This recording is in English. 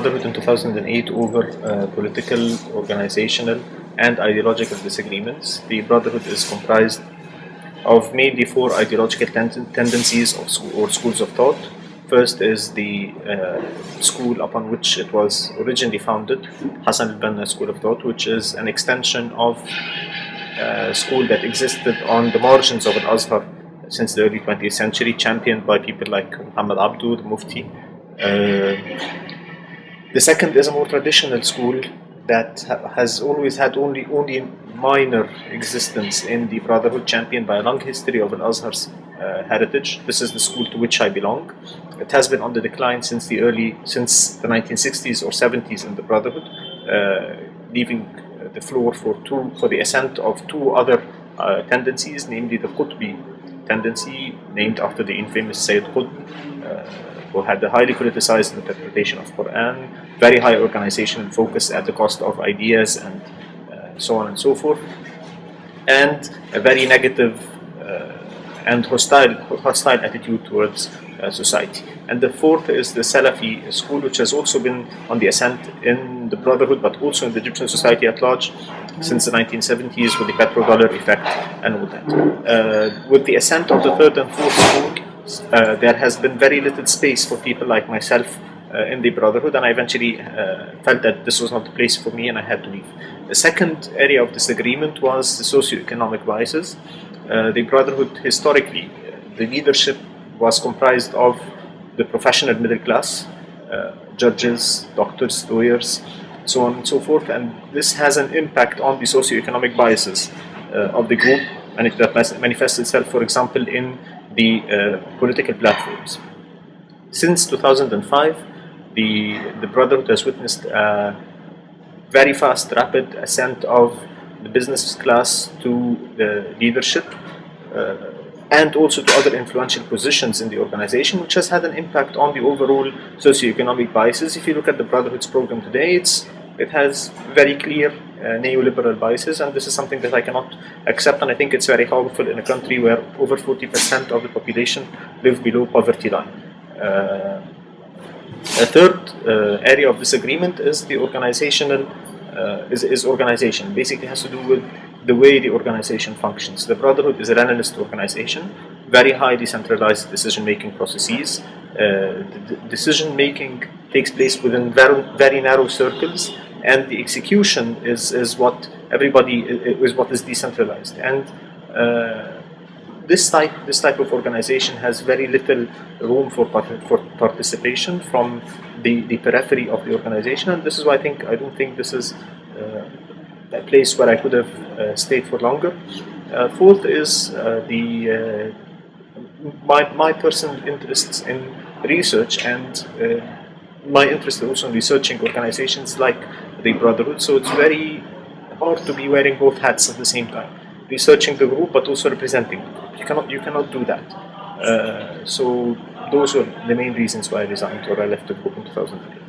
Brotherhood in 2008 over political, organizational, and ideological disagreements. The Brotherhood is comprised of mainly four ideological tendencies or schools of thought. First is the school upon which it was originally founded, Hassan al-Banna School of Thought, which is an extension of a school that existed on the margins of Al-Azhar since the early 20th century, championed by people like Muhammad Abdu, the Mufti. The second is a more traditional school that has always had only minor existence in the Brotherhood, championed by a long history of Al-Azhar's heritage. This is the school to which I belong. It has been on the decline since the 1960s or 70s in the Brotherhood, leaving the floor for the ascent of two other tendencies, namely the Qutbi tendency, named after the infamous Sayyid Qutb, who had a highly criticized interpretation of Quran, very high organizational focus at the cost of ideas and so on and so forth, and a very negative and hostile attitude towards society. And the fourth is the Salafi school, which has also been on the ascent in the Brotherhood, but also in the Egyptian society at large since the 1970s, with the petrodollar effect and all that. With the ascent of the third and fourth school, there has been very little space for people like myself in the Brotherhood, and I eventually felt that this was not the place for me and I had to leave. The second area of disagreement was the socioeconomic biases. The Brotherhood, historically, the leadership was comprised of the professional middle class, judges, doctors, lawyers, so on and so forth, and this has an impact on the socioeconomic biases of the group, and it manifests itself, for example, in the political platforms. Since 2005, the Brotherhood has witnessed a very fast, rapid ascent of the business class to the leadership and also to other influential positions in the organization, which has had an impact on the overall socioeconomic biases. If you look at the Brotherhood's program today, it has very clear neoliberal biases, and this is something that I cannot accept, and I think it's very harmful in a country where over 40% of the population live below poverty line. A third area of disagreement is the organizational organization. Basically has to do with the way the organization functions. The Brotherhood is a Leninist organization, very highly centralized decision-making processes. Decision-making takes place within very narrow circles, and the execution is what is decentralized. And this type of organization has very little room for participation from the periphery of the organization, and this is why I don't think this is a place where I could have stayed for longer. Fourth is my personal interests in research, and my interest also in researching organizations like the Brotherhood. So it's very hard to be wearing both hats at the same time, researching the group but also representing the group. You cannot do that. So those were the main reasons why I resigned or I left the group in 2008.